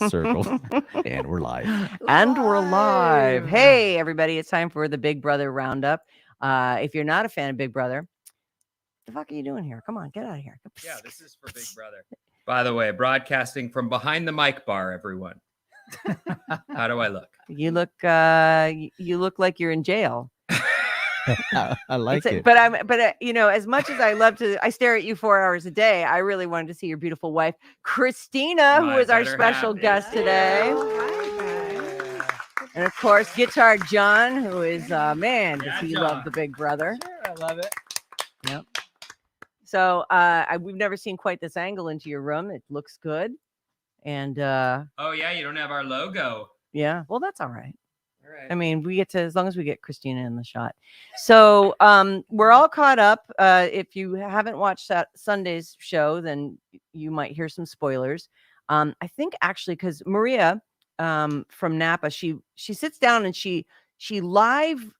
circle. And we're live. And we're live. Hey, everybody. It's time for the Big Brother Roundup. If you're not a fan of Big Brother, the fuck are you doing here? Come on, get out of here. Yeah, this is for Big Brother. By the way, broadcasting from behind the mic bar, everyone. How do I look? You look like you're in jail. I like it. But as much as I stare at you 4 hours a day, I really wanted to see your beautiful wife, Christina, who is our special guest today. And of course, Guitar John, who is man, does he love the Big Brother? Sure, I love it. Yep. So we've never seen quite this angle into your room. It looks good. And oh yeah, you don't have our logo. Yeah, well, that's all right. All right. I mean, we get to, as long as we get Christina in the shot. So we're all caught up. If you haven't watched that Sunday's show, then you might hear some spoilers. I think actually, because Maria from Napa, she sits down and she live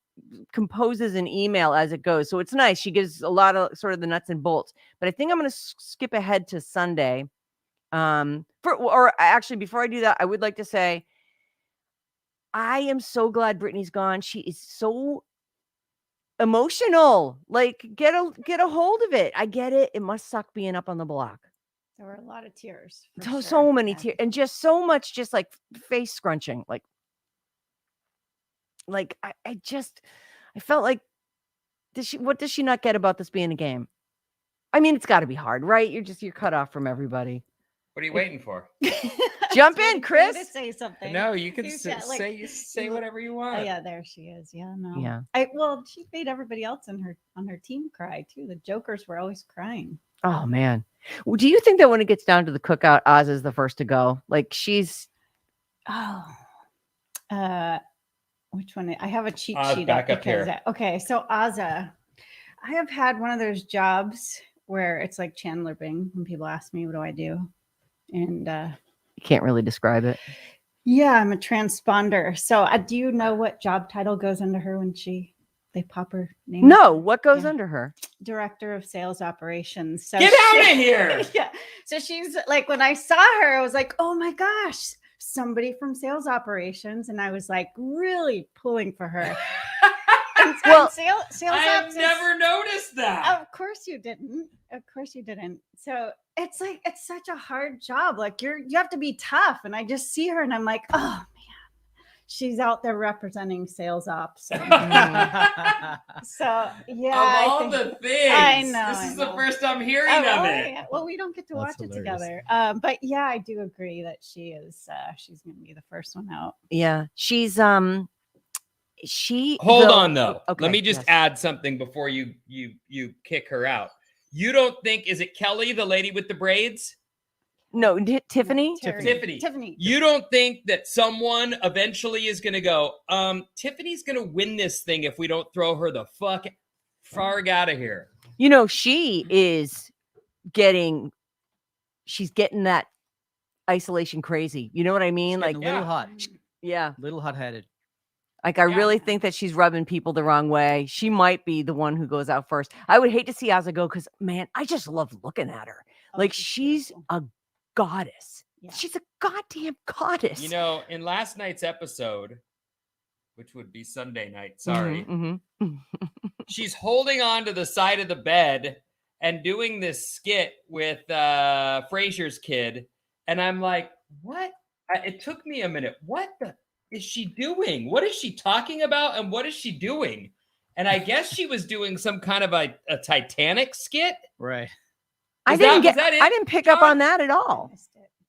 composes an email as it goes. So it's nice. She gives a lot of sort of the nuts and bolts. But I think I'm going to skip ahead to Sunday. Before I do that, I would like to say, I am so glad Brittany's gone. She is so emotional. Like, get a hold of it. I get it. It must suck being up on the block. There were a lot of tears. So many tears, and just so much, just like face scrunching. Like I felt like, what does she not get about this being a game? I mean, it's got to be hard, right? You're cut off from everybody. What are you waiting for? Jump in, Chris. To say something. No, you can say whatever you want. Oh, yeah, there she is. Yeah, no. Yeah. She made everybody else on her team cry too. The jokers were always crying. Oh man. Well, do you think that when it gets down to the cookout, Oz is the first to go? Like she's which one? I have a cheat Oz, sheet back up here. Okay, so Ozza, I have had one of those jobs where it's like Chandler Bing when people ask me what do I do, and you can't really describe it. Yeah, I'm a transponder. So do you know what job title goes under her when they pop her name? No, what goes under her? Director of Sales Operations. So get out of here. Yeah. So she's like, when I saw her, I was like, oh my gosh, somebody from sales operations. And I was like really pulling for her. Well, sales I have never noticed that. Of course you didn't. So it's like, it's such a hard job. Like you have to be tough. And I just see her and I'm like, oh man, she's out there representing sales ops. So yeah. Of all the things, I know. This is the first I'm hearing of it. Yeah. Well, we don't get to watch hilarious. it together. But yeah, I do agree that she's going to be the first one out. Yeah. She's Hold on though. Okay, let me just add something before you kick her out. You don't think, is it Kelly, the lady with the braids? No, Tiffany? Tiffany. You don't think that someone eventually is going to go, Tiffany's going to win this thing if we don't throw her the fuck far out of here? You know, she's getting that isolation crazy. You know what I mean? Like a little hot. Yeah. Little hot-headed. Like, I really think that she's rubbing people the wrong way. She might be the one who goes out first. I would hate to see Ozza go because, man, I just love looking at her. Like, she's a goddess. Yeah. She's a goddamn goddess. You know, in last night's episode, which would be Sunday night, sorry, she's holding on to the side of the bed and doing this skit with Frasier's kid. And I'm like, what? It took me a minute. What the is she doing? What is she talking about? And what is she doing? And I guess she was doing some kind of a Titanic skit. Right. I didn't pick up on that at all.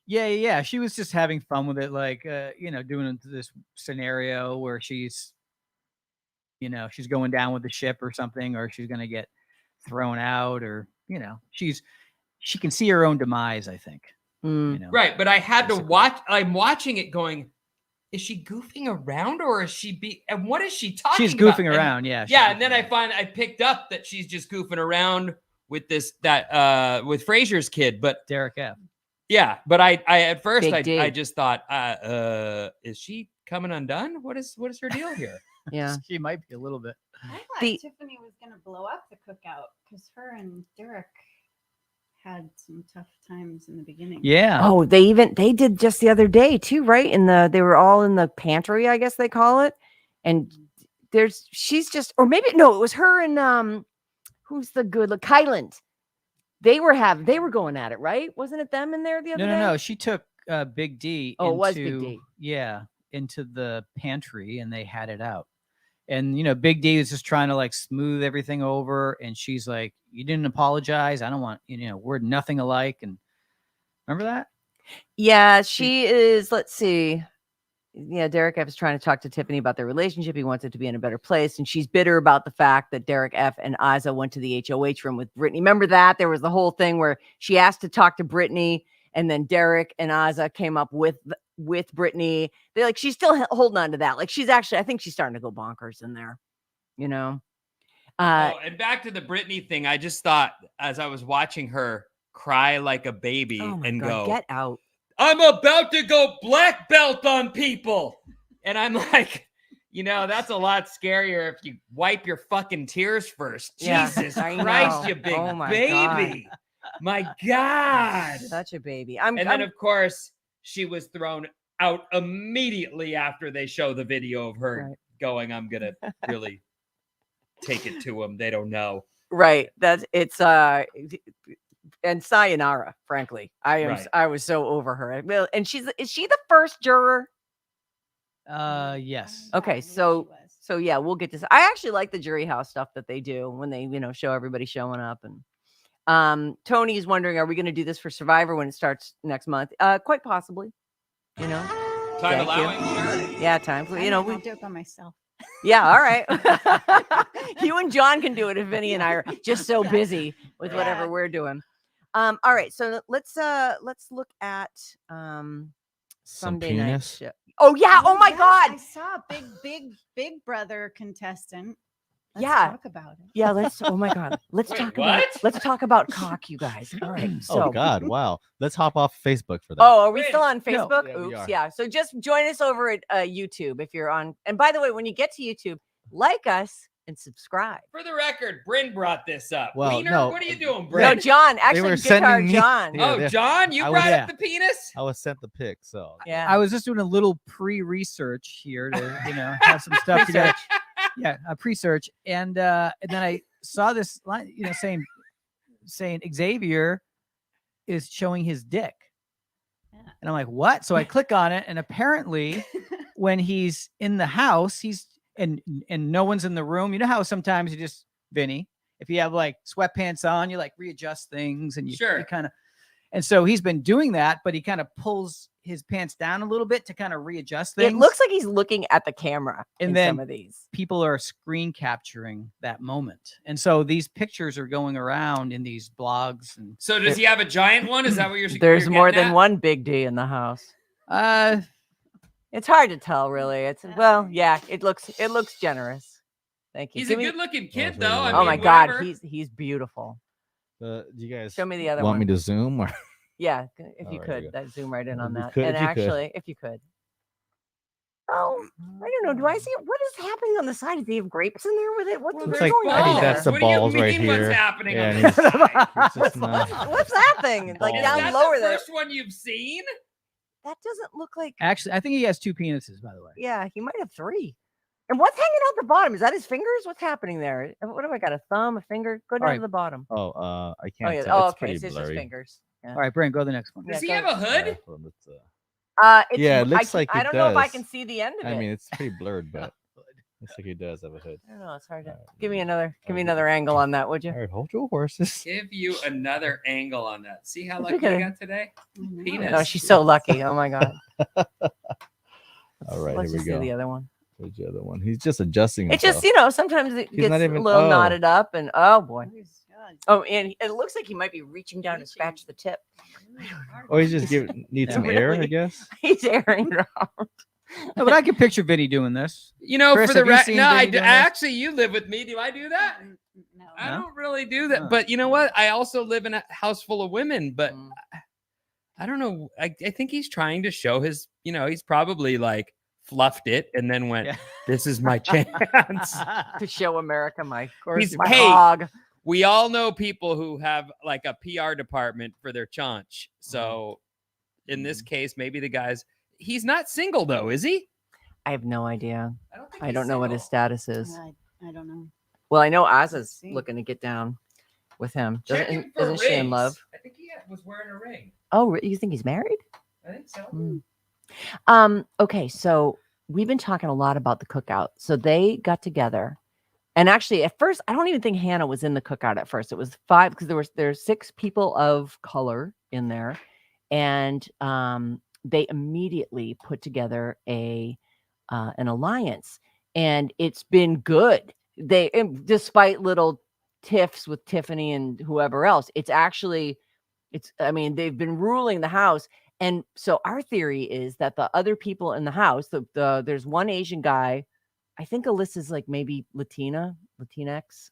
Yeah. She was just having fun with it. Like, doing this scenario where she's going down with the ship or something, or she's going to get thrown out, or, she can see her own demise, I think. Right. But I had to watch. I'm watching it going, is she goofing around, or is she and what is she talking about? She's goofing around, yeah. And then I picked up that she's just goofing around with with Frasier's kid, but Derek F. Yeah, but I at first I just thought, is she coming undone? What is her deal here? Yeah, she might be a little bit. I thought Tiffany was going to blow up the cookout because her and Derek had some tough times in the beginning. Yeah. Oh, they did just the other day too, right? They were all in the pantry, I guess they call it. And she's just, or maybe no, it was her and who's the good look, Kyland. They were going at it, right? Wasn't it them in there the other day? No. She took Big D. Oh, it was Big D. Yeah, into the pantry, and they had it out. And Big D is just trying to like smooth everything over, and she's like, "You didn't apologize. I don't want we're nothing alike." And remember that? Yeah, she is. Let's see. Yeah, Derek F is trying to talk to Tiffany about their relationship. He wants it to be in a better place. And she's bitter about the fact that Derek F and Aza went to the HOH room with Brittany. Remember that? There was the whole thing where she asked to talk to Brittany, and then Derek and Aza came up with Brittany. They're like, she's still holding on to that. Like, I think she's starting to go bonkers in there, and back to the Brittany thing. I just thought as I was watching her cry like a baby go, get out. I'm about to go black belt on people. And I'm like, that's a lot scarier if you wipe your fucking tears first. Yeah, Jesus Christ, you big baby. God. My God. Such a baby. Then, of course, she was thrown out immediately after they show the video of her going, I'm going to really take it to them. They don't know. Right. And sayonara, frankly. I was so over her. Well, and is she the first juror? Yes. Okay, so yeah, we'll get to. I actually like the jury house stuff that they do when they, show everybody showing up. And Tony is wondering, are we going to do this for Survivor when it starts next month? Quite possibly. Time allowing. Sure. Yeah, time. I'll do it by myself. Yeah, all right. You and John can do it if Vinny and I are just so busy with whatever we're doing. All right, so let's look at Sunday night show. Oh yeah! Oh my God! I saw a big brother contestant. Let's Yeah. talk about it. Yeah, let's. Oh my God! Let's talk about. Let's talk about cock, you guys. All right. So. Oh God! Wow. Let's hop off Facebook for that. Oh, are we still on Facebook? No. Yeah, Oops. Yeah. So just join us over at YouTube if you're on. And by the way, when you get to YouTube, like us and subscribe. For the record, Bryn brought this up. Well, Wiener, no. what are you doing, Bryn? No, John. Actually, were Guitar sending me- John. Yeah, John, you I brought was- up the penis? I was sent the pic, so Yeah. I was just doing a little pre-research here to have some stuff together. Yeah, a pre-search, and then I saw this line, saying Xavier is showing his dick, and I'm like, what? So I click on it, and apparently, when he's in the house, he's and no one's in the room. You know how sometimes you just Vinny, if you have like sweatpants on, you like readjust things, and you kind of. And so he's been doing that, but he kind of pulls his pants down a little bit to kind of readjust things. It looks like he's looking at the camera and in then some of these. People are screen capturing that moment. And so these pictures are going around in these blogs. And so does he have a giant one? Is that what you're saying? There's more than one Big D in the house. It's hard to tell, really. It looks generous. Thank you. He's a good-looking kid, though. I oh mean, my whatever. God, he's beautiful. do you guys show me the other want one? me to zoom or? Yeah, if you could, zoom right in on that. And actually, if you could. Oh, I don't know. Do I see it? What is happening on the side? Do you have grapes in there with it? What's Looks going like- on? I think there? that's the What do you balls mean right here. What's happening Yeah, on and the he's- side? It's just not- What's that thing? Like Is down that lower the there. first one you've seen? That doesn't look like. actually, I think he has 2 penises, by the way. Yeah, he might have 3. And what's hanging out the bottom? Is that his fingers? What's happening there? What do I got? A thumb, a finger? Go down right. to the bottom. I Oh can't yeah. tell. Oh, It's okay. pretty So it's just blurry. fingers. Yeah. All right, Brent, go to the next one. Does he go- have a hood? Yeah, it looks like I it don't know if I does. can see the end of it. I mean, it's pretty blurred, but looks like he does have a hood. I don't know. It's hard to. All right, Give me let another angle on that, would you? All right, hold your horses. Give you another angle on that. See how Look lucky at I it. got today? Penis. No, she's so lucky. Oh my God. All right, Let's here just we do go. the other one. Where's the other one? He's just adjusting. It himself. just, sometimes it He's gets not a even- little oh. knotted up, and oh boy. God. Oh, and it looks like he might be reaching down to scratch the tip. Oh, he's just need some air, I Really? guess. He's airing it out. No, but I can picture Vinny doing this. for Chris, the have you rest, seen no, Vinny doing this? actually, you live with me. Do I do that? No. I No? don't really do that. Huh. But you know what? I also live in a house full of women, but Mm. I don't know. I think he's trying to show his, he's probably like fluffed it and then went, Yeah. this is my chance. To show America my He's- my hey, hog. we all know people who have like a PR department for their chaunch. So in this case, maybe the guy's, he's not single though, is he? I have no idea. think I he's don't know what his single. status is. I don't know. Well, I know Aza's see. looking to get down with him. Check him for Isn't she in rings. love? I think he was wearing a ring. Oh, you think he's married? I think so. Okay, so we've been talking a lot about the cookout. So they got together, and actually, at first, I don't even think Hannah was in the cookout at first. It was 5 because there's 6 people of color in there, and they immediately put together an alliance, and it's been good. Despite little tiffs with Tiffany and whoever else, I mean, they've been ruling the house. And so our theory is that the other people in the house, there's one Asian guy, I think Alyssa's like maybe Latinx.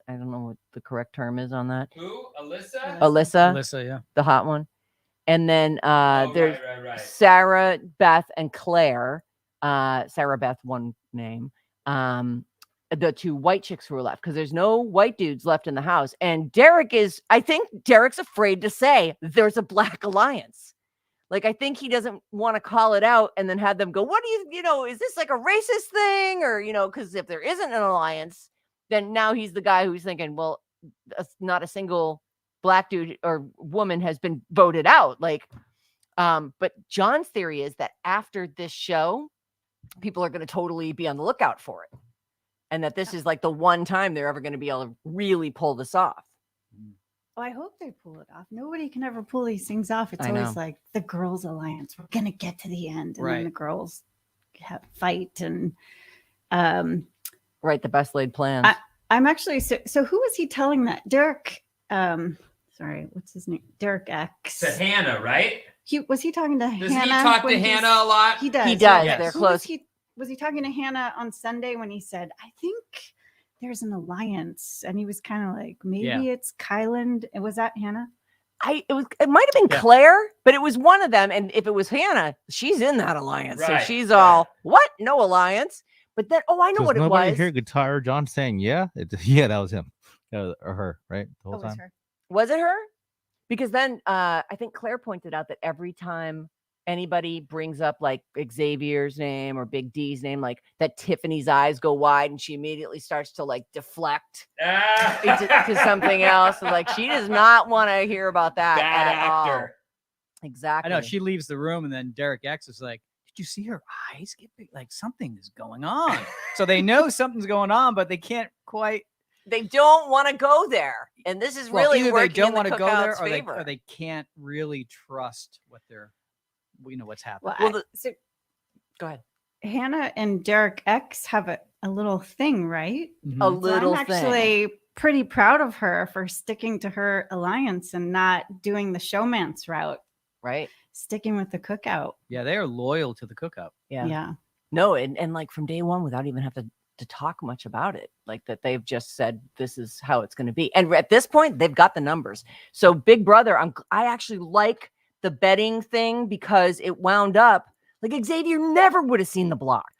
I don't know what the correct term is on that. Who? Alyssa? Alyssa, yeah. The hot one. And then there's right. Sarah, Beth, and Claire. Sarah Beth, one name. The 2 white chicks who are left, because there's no white dudes left in the house. And I think Derek's afraid to say there's a black alliance. Like, I think he doesn't want to call it out and then have them go, what do is this like a racist thing? Or, because if there isn't an alliance, then now he's the guy who's thinking, well, not a single black dude or woman has been voted out. Like, but John's theory is that after this show, people are going to totally be on the lookout for it. And that this is like the one time they're ever going to be able to really pull this off. Oh, I hope they pull it off. Nobody can ever pull these things off. It's I always know. like the girls' alliance. We're gonna get to the end, and Right. then the girls fight. And Right, the best laid plans. I'm actually so. Who was he telling that? Derek. Sorry, what's his name? Derek X. To Hannah, right? Was he talking to Does Hannah? he talk to when he's- Hannah a lot? He does. He does. Yes. They're Who close. Was he talking to Hannah on Sunday when he said, "I think there's an alliance," and he was kind of like, maybe it's Kyland. Was that Hannah? It might have been Yeah. Claire, but it was one of them. And if it was Hannah, she's in that alliance. Right, So she's right. all, what? No alliance. But then, I know Does what it nobody was. hear Guitar John saying yeah? Yeah, that was him. Or her, right? The whole Oh, it was time. her. Was it her? Because then I think Claire pointed out that every time anybody brings up like Xavier's name or Big D's name, like that Tiffany's eyes go wide and she immediately starts to like deflect to something else. So, like, she does not want to hear about that Bad at all. actor. Exactly. I know she leaves the room, and then Derek X is like, "Did you see her eyes get big? Like something is going on." So they know something's going on, but they can't quite. They don't want to go there, and this is Well, really either they working don't in the want to go there, Cookout's or favor. they can't really trust what they're, what's happening. Well, so Go ahead. Hannah and Derek X have a little thing, right? Mhm. A little I'm thing. actually pretty proud of her for sticking to her alliance and not doing the showmance route, Right? sticking with the cookout. Yeah, they are loyal to the Cookout. Yeah. No, and like from day one, without even have to talk much about it, like that they've just said this is how it's going to be, and at this point they've got the numbers. So Big Brother, I actually like the betting thing because it wound up like Xavier never would have seen the block,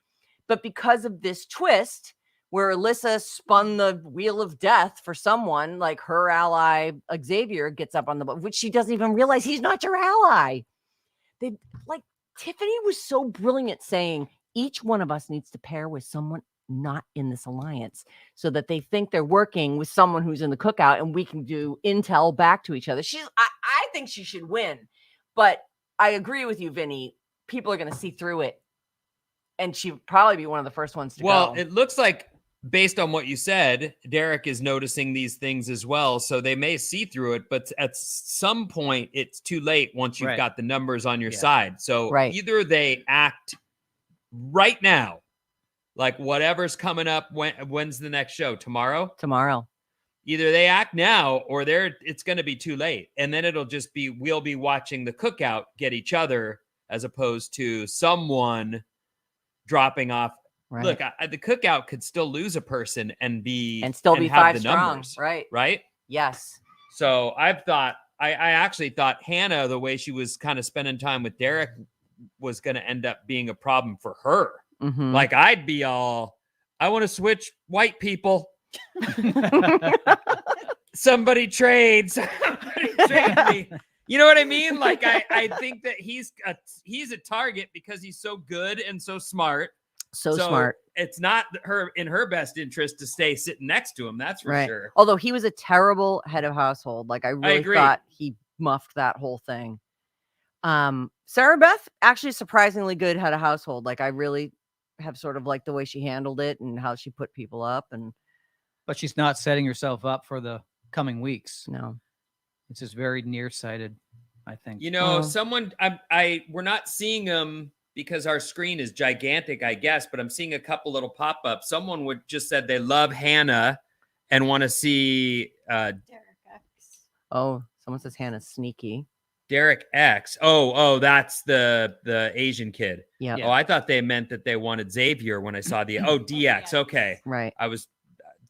but because of this twist where Alyssa spun the wheel of death for someone, like her ally Xavier gets up on the block, which she doesn't even realize he's not your ally. They like Tiffany was so brilliant saying each one of us needs to pair with someone not in this alliance so that they think they're working with someone who's in the Cookout and we can do intel back to each other. I think she should win, but I agree with you, Vinny. People are going to see through it, and she'd probably be one of the first ones to Well, go. it looks like based on what you said, Derek is noticing these things as well. So they may see through it, but at some point it's too late once you've Right. got the numbers on your Yeah. side. So Right. either they act right now, like whatever's coming up. When's the next show? Tomorrow? Tomorrow. Either they act now or it's going to be too late. And then it'll just be, we'll be watching the Cookout get each other as opposed to someone dropping off. Right. Look, the Cookout could still lose a person and still be have 5 the strong. numbers, Right. right? Yes. So I actually thought Hannah, the way she was kind of spending time with Derek, was going to end up being a problem for her. Mhm. Like I'd be all, I want to switch white people. somebody trade me. You know what I mean? Like I think that he's a target because he's so good and so smart. So smart. It's not in her best interest to stay sitting next to him. That's for sure. Although he was a terrible head of household. Like I really thought he muffed that whole thing. Sarah Beth actually surprisingly good head of household. Like I really have sort of liked the way she handled it and how she put people up. But she's not setting herself up for the coming weeks. No. It's just very nearsighted, I think. You know, someone we're not seeing them because our screen is gigantic, I guess, but I'm seeing a couple little pop-ups. Someone would just said they love Hannah and want to see Derek X. Oh, someone says Hannah's sneaky. Derek X. Oh, that's the Asian kid. Yeah. Oh, I thought they meant that they wanted Xavier when I saw the DX. Okay. Right. I was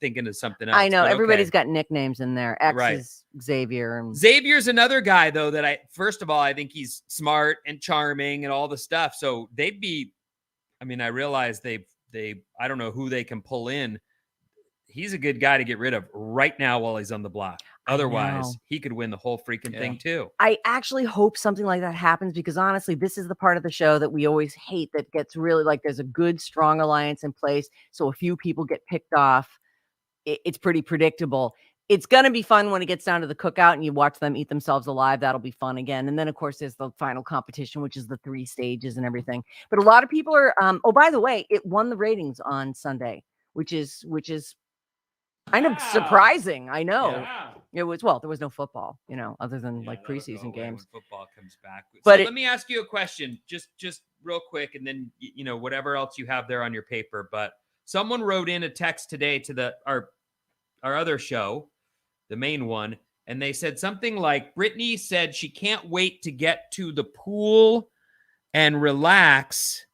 thinking of something else. I know everybody's got nicknames in there. X Right. is Xavier. And Xavier's another guy though that first of all, I think he's smart and charming and all the stuff. So they'd be, I mean, I realize they I don't know who they can pull in. He's a good guy to get rid of right now while he's on the block. Otherwise, he could win the whole freaking thing too. I actually hope something like that happens because honestly, this is the part of the show that we always hate that gets really like there's a good, strong alliance in place. So a few people get picked off. It's pretty predictable. It's going to be fun when it gets down to the cookout and you watch them eat themselves alive. That'll be fun again. And then, of course, there's the final competition, which is the 3 stages and everything. But a lot of people are, oh, by the way, it won the ratings on Sunday, which is kind of surprising. I know. Yeah. It was, well, there was no football, you know, other than like preseason games. When football comes back. But so let me ask you a question, just real quick, and then, you know, whatever else you have there on your paper. But someone wrote in a text today to our other show, the main one, and they said something like, Brittany said she can't wait to get to the pool and relax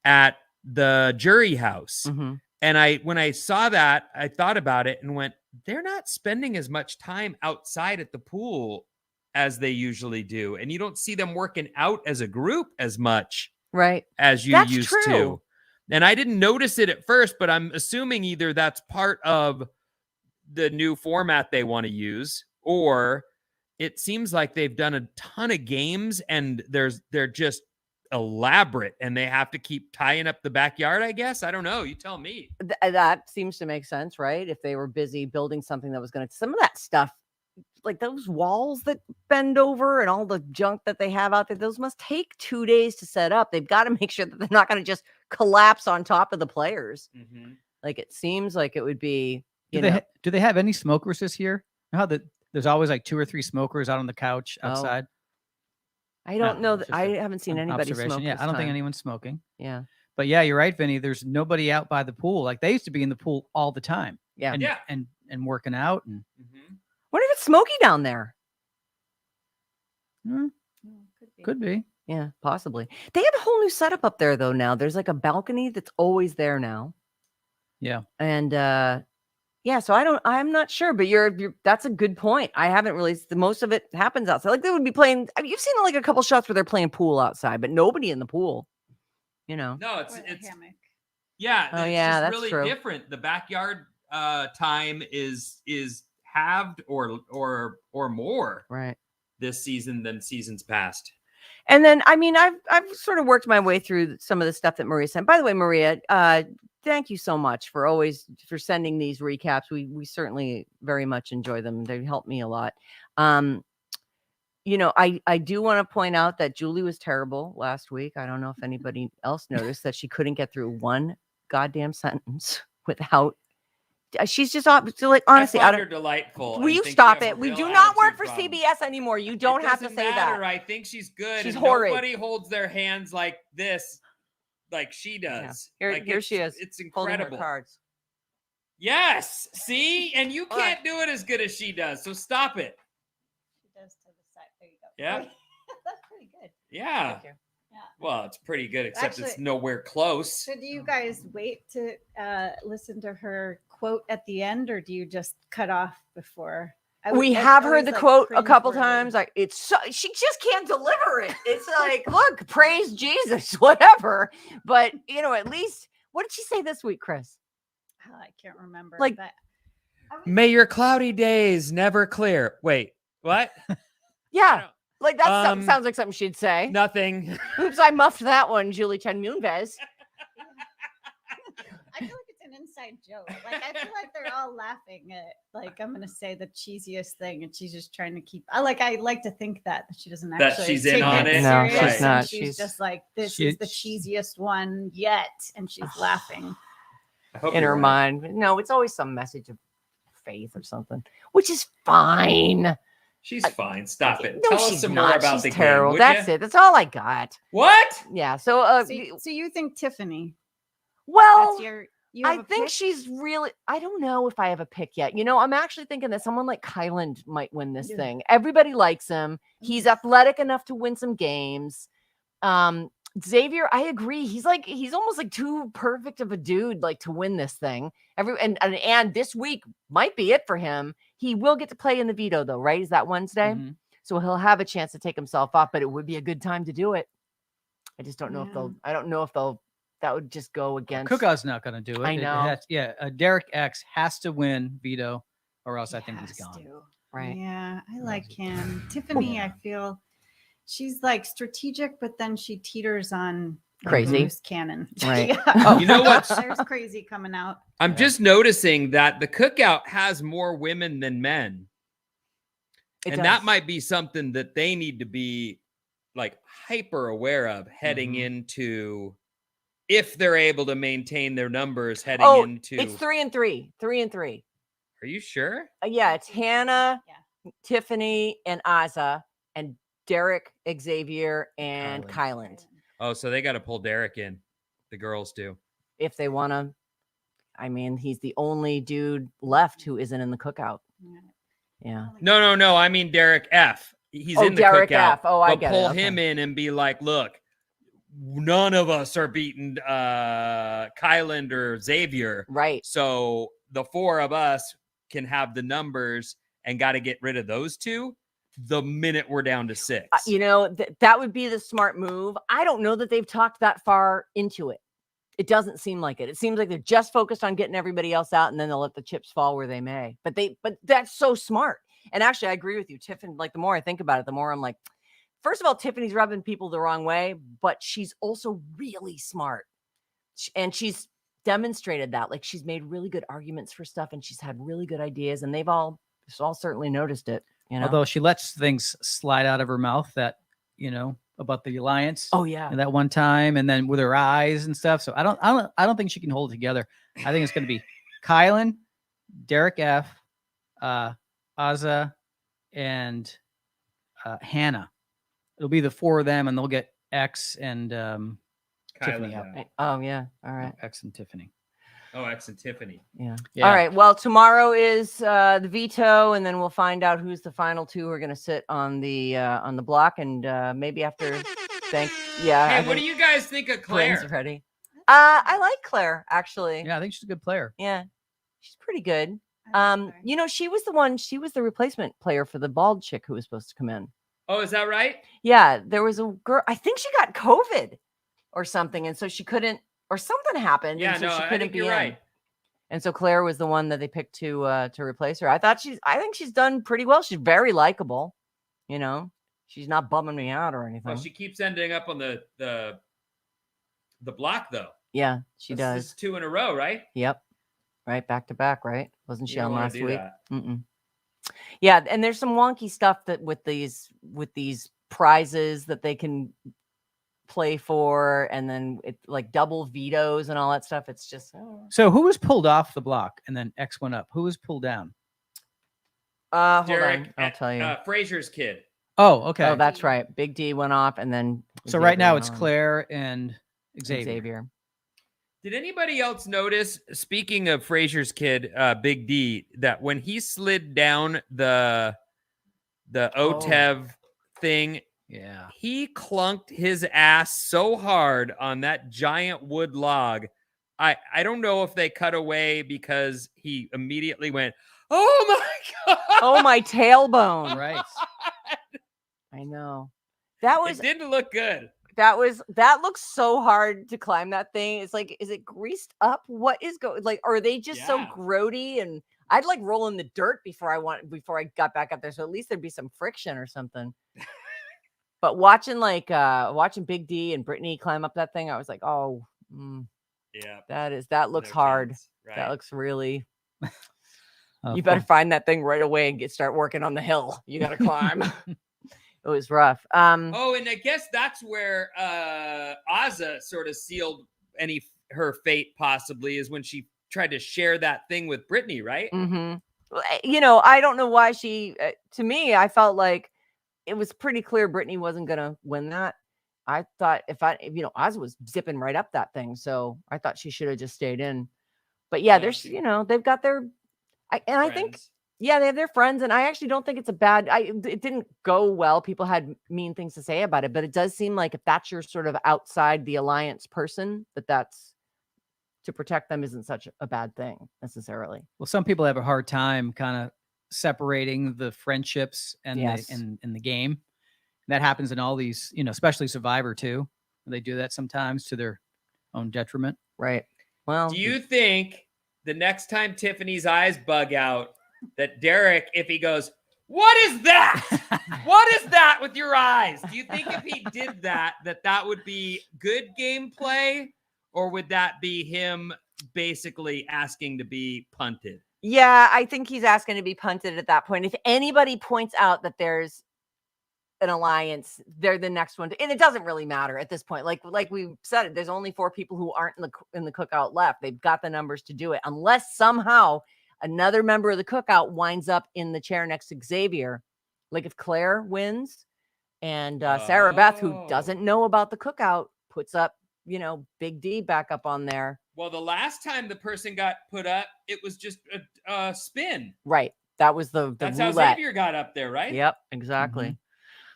at the jury house. Mm-hmm. And when I saw that, I thought about it and went, they're not spending as much time outside at the pool as they usually do. And you don't see them working out as a group as much as you used to. And I didn't notice it at first, but I'm assuming either that's part of the new format they want to use, or it seems like they've done a ton of games and they're just elaborate and they have to keep tying up the backyard, I guess. I don't know. You tell me. That seems to make sense, right? If they were busy building something that was going to, some of that stuff, like those walls that bend over and all the junk that they have out there, those must take 2 days to set up. They've got to make sure that they're not going to just collapse on top of the players. Mm-hmm. Like it seems like it would be, do they have any smokers this year? You know how there's always like 2 or 3 smokers out on the couch outside? I don't know. I haven't seen anybody smoke. Yeah, I don't think anyone's smoking. Yeah. But yeah, you're right, Vinny. There's nobody out by the pool. Like they used to be in the pool all the time. Yeah. And working out. And what if it's smoky down there? Could be. Yeah, possibly. They have a whole new setup up there though now. There's like a balcony that's always there now. Yeah. And so I'm not sure, but that's a good point. I haven't really, the most of it happens outside. Like they would be playing, I mean, you've seen like a couple shots where they're playing pool outside, but nobody in the pool, you know? No, it's hammock. Yeah. Oh, it's yeah, just that's really true. different. The backyard time is halved or more this season than seasons past. And then, I mean, I've sort of worked my way through some of the stuff that Maria sent. By the way, Maria, thank you so much for sending these recaps. We certainly very much enjoy them. They help me a lot. You know, I do want to point out that Julie was terrible last week. I don't know if anybody else noticed that she couldn't get through one goddamn sentence without. She's just like, honestly, I find her delightful. Will you stop it? We do not work for CBS anymore. You don't have to say that. I think she's good. She's and horrid. Nobody holds their hands like this, like she does. Yeah. Like here she is. It's Holding incredible. her cards. Yes. See, and you can't do it as good as she does. So stop it. She does to the side. There you go. Yeah. That's pretty good. Yeah. Thank you. Yeah. Well, it's pretty good, except it's Actually, nowhere close. So do you guys wait to listen to her quote at the end, or do you just cut off before? We have heard the quote a couple times. Like she just can't deliver it. It's like, look, praise Jesus, whatever. But you know, at least what did she say this week, Chris? Oh, I can't remember. Like, but May your cloudy days never clear. Wait, what? Yeah. Like that Um, sounds like something she'd say. Nothing. Oops, I muffed that one, Julie Chen Moonves. I feel like it's an inside joke. Like I feel like they're all laughing at like I'm gonna say the cheesiest thing, and she's just trying to keep. I like to think that she doesn't That actually she's take in on it? No, serious, she's not. and she's just like this she- is the cheesiest one yet, and she's laughing. I hope In you're her right. mind. No, it's always some message of faith or something, which is fine. She's fine. Stop it. No, Tell us she's some not. more about She's the terrible. game. That's it. That's all I got. What? Yeah. So, So you think Tiffany? well, That's you have I a think pick? she's really. I don't know if I have a pick yet. You know, I'm actually thinking that someone like Kyland might win this Yeah. thing. Everybody likes him. He's athletic enough to win some games. Xavier, I agree. He's almost like too perfect of a dude like to win this thing. And this week might be it for him. He will get to play in the veto though, right? Is that Wednesday? Mhm. So he'll have a chance to take himself off, but it would be a good time to do it. I just don't know if Yeah. they'll. I don't know if they'll. That would just go against. Cookout's not going to do it. I know. Derek X has to win veto, or else I think he's Has gone. to. Right. Yeah, I like him. Tiffany, I feel she's like strategic, but then she teeters on like, Crazy. loose cannon. Right. Yeah. You know what? There's crazy coming out. I'm just noticing that the Cookout has more women than men. It And does. that might be something that they need to be like hyper aware of heading Mhm. into if they're able to maintain their numbers heading Oh, into. it's 3-3. 3-3. Are you sure? Yeah, it's Hannah, Yeah. Tiffany, and Azza, and Derek, Xavier, and Kyland. Oh, so they got to pull Derek in. The girls do. If they want to. I mean, he's the only dude left who isn't in the Cookout. Yeah. No. I mean Derek F. He's Oh, in the Derek Cookout. F. Oh, I but get it. pull Okay. him in and be like, look, none of us are beating Kyland or Xavier. Right. So the four of us can have the numbers and got to get rid of those two the minute we're down to 6. You know, that would be the smart move. I don't know that they've talked that far into it. It doesn't seem like it. It seems like they're just focused on getting everybody else out, and then they'll let the chips fall where they may. But that's so smart. And actually, I agree with you, Tiffany. Like the more I think about it, the more I'm like, first of all, Tiffany's rubbing people the wrong way, but she's also really smart, and she's demonstrated that. Like she's made really good arguments for stuff, and she's had really good ideas, and they've all certainly noticed it. You know, Although she lets things slide out of her mouth that, about the alliance. oh yeah, And that one time, and then with her eyes and stuff. So I don't think she can hold it together. I think it's going to be Kylan, Derek F, Azza, and Hannah. It'll be the four of them, and they'll get X and Tiffany out. oh yeah, all right. X and Tiffany. Oh, X and Tiffany. Yeah. Yeah. All right. Well, tomorrow is the veto, and then we'll find out who's the final two who are going to sit on the block, and maybe after. Hey, what do you guys think of Claire? Claire's ready. I like Claire actually. Yeah, I think she's a good player. Yeah, she's pretty good. I like her. You know, she was the replacement player for the bald chick who was supposed to come in. Oh, is that right? Yeah, there was a girl. I think she got COVID or something, and so she couldn't, or something happened. Yeah, and so no, she I couldn't think be you're in. right. And so Claire was the one that they picked to replace her. I think she's done pretty well. She's very likable. You know, she's not bumming me out or anything. Well, she keeps ending up on the block though. Yeah, she This does. is 2 in a row, right? Yep. Right, back to back, right? Wasn't she You don't on wanna last do week? that. Mm-mm. Yeah, and there's some wonky stuff that with these prizes that they can play for, and then it like double vetoes and all that stuff. It's just So who was pulled off the block and then X went up? Who was pulled down? hold Derek, on, I'll tell you. Fraser's kid. Oh, okay. Oh, that's right. Big D went off, and then so right now Xavier it's went on. Claire and Xavier. Xavier. Did anybody else notice, speaking of Fraser's kid, Big D, that when he slid down the OTEV thing, Yeah. he clunked his ass so hard on that giant wood log. I don't know if they cut away because he immediately went, oh my God. Oh, my tailbone. Right. I know. That was It didn't look good. that looks so hard to climb that thing. It's like, is it greased up? What is going like? Are they just so Yeah. grody? And I'd like roll in the dirt before I got back up there. So at least there'd be some friction or something. But watching Big D and Brittany climb up that thing, I was like, oh, yeah, that looks hard. chance, right? That looks really. Oh, You better find that thing right away and start working on the hill. You got to climb. It was rough. Oh, and I guess that's where Azza sort of sealed her fate. Possibly is when she tried to share that thing with Brittany, right? Mm-hmm. I don't know why she. To me, I felt like it was pretty clear Brittany wasn't gonna win that. I thought Azza was zipping right up that thing, so I thought she should have just stayed in. But yeah, there's they've got their. I think, they have their friends, and I actually don't think it's a bad. It didn't go well. People had mean things to say about it, but it does seem like if that's your sort of outside the alliance person, that's to protect them isn't such a bad thing necessarily. Well, some people have a hard time kind of separating the friendships and the game. That happens in all these, especially Survivor too. They do that sometimes to their own detriment. Right. Well, do you think the next time Tiffany's eyes bug out, that Derek, if he goes, what is that? What is that with your eyes? Do you think if he did that would be good gameplay, or would that be him basically asking to be punted? Yeah, I think he's asking to be punted at that point. If anybody points out that there's an alliance, they're the next one and it doesn't really matter at this point. Like we said, there's only 4 people who aren't in the cookout left. They've got the numbers to do it, unless somehow another member of the cookout winds up in the chair next to Xavier. Like if Claire wins and Sarah Beth, who doesn't know about the cookout, puts up Big D back up on there. Well, the last time the person got put up, it was just a spin. Right. That was the that's roulette. How Xavier got up there, right? Yep, exactly. Mm-hmm.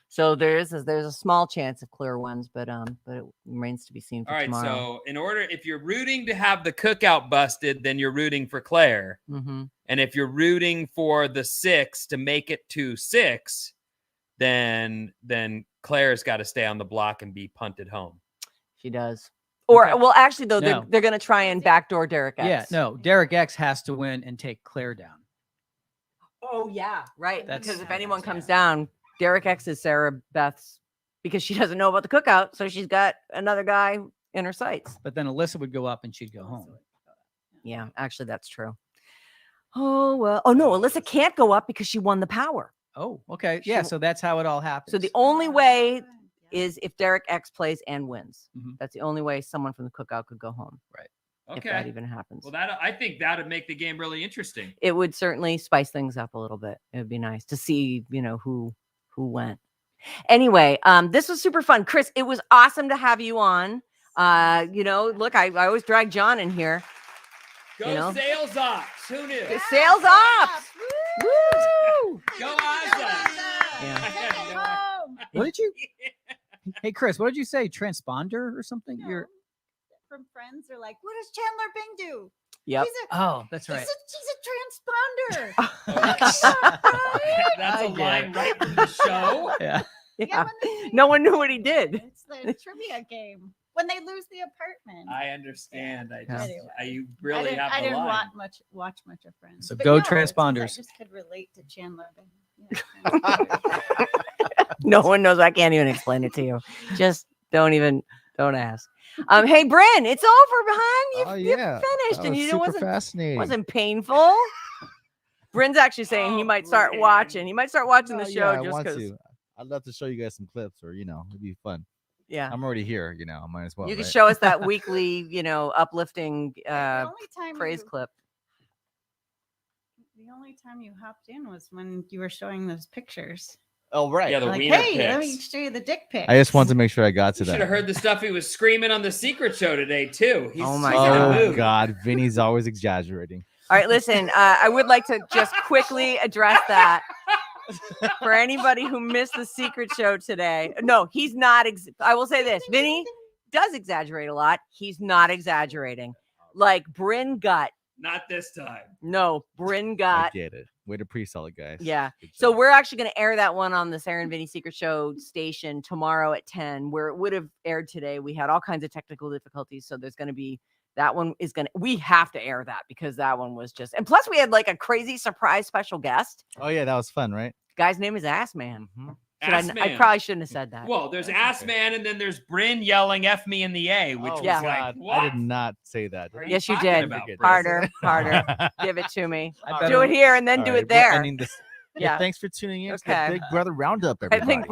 So there's a small chance of Claire wins, but it remains to be seen for tomorrow. So if you're rooting to have the cookout busted, then you're rooting for Claire. Mm-hmm. And if you're rooting for the 6 to make it to 6, then Claire's got to stay on the block and be punted home. She does. Or well, actually though, No. they're going to try and backdoor Derek X. Yeah, no, Derek X has to win and take Claire down. Oh yeah, right. Because if anyone comes down, Derek X is Sarah Beth's, because she doesn't know about the cookout, so she's got another guy in her sights. But then Alyssa would go up and she'd go home. Yeah, actually, that's true. Oh well. Oh no, Alyssa can't go up because she won the power. Oh, okay. Yeah, so that's how it all happens. So the only way is if Derek X plays and wins. Mm-hmm. That's the only way someone from the cookout could go home. Right. Okay. If that even happens. Well, I think that would make the game really interesting. It would certainly spice things up a little bit. It would be nice to see, who went. Anyway, this was super fun. Chris, it was awesome to have you on. Look, I always drag John in here. Go Sales Ops. Who knew? The Sales Ops. Woo! Go Azza. Yeah. What did you? Hey, Chris, what did you say? Transponder or something? No. You're from Friends. They're like, what does Chandler Bing do? Yep. That's right. She's a transponder. That's a line right from the show. Yeah. No one knew what he did. It's the trivia game when they lose the apartment. I understand. Anyway. You really have I the didn't line. watch much of Friends. So But go no, transponders. I just could relate to Chandler Bing. Yeah. No one knows. I can't even explain it to you. Just don't ask. Hey, Bryn, it's over, hon. You finished, and it wasn't painful. Bryn's actually saying he might start watching. He might start watching the show just because. I'd love to show you guys some clips, or it'd be fun. Yeah, I'm already here. I might as well. You can show us that weekly, uplifting praise clip. The only time you hopped in was when you were showing those pictures. Oh, right. Yeah, the like, wiener hey, pics. let me show you the dick pic. I just wanted to make sure I got to that. Should have heard the stuff he was screaming on the Secret Show today too. He's Oh God, Vinny's always exaggerating. All right, listen. I would like to just quickly address that for anybody who missed the Secret Show today. No, he's not. I will say this: Vinny does exaggerate a lot. He's not exaggerating. Like Bryn got Not this time. No, Bryn I got. get it. Way to pre-sell it, guys. Yeah. Good So job. we're actually going to air that one on the Sarah and Vinny Secret Show station tomorrow at 10, where it would have aired today. We had all kinds of technical difficulties. So there's going to be, that one is going to, we have to air that because that one was just, and plus we had like a crazy surprise special guest. Oh yeah, that was fun, right? Guy's name is Ass Man. Mhm. Ass I Man. probably shouldn't have said that. Well, there's That's Ass okay. Man, and then there's Bryn yelling "F me in the A," which Oh, was like, God. what? I did not say that. What are Yes, you talking did. about, Forget Bryn? this. Harder. Give it to me. I All better- Do it here and then All do right, it we're there. ending this. Yeah. Thanks for tuning in to Okay. the Big Brother Roundup, I everybody. think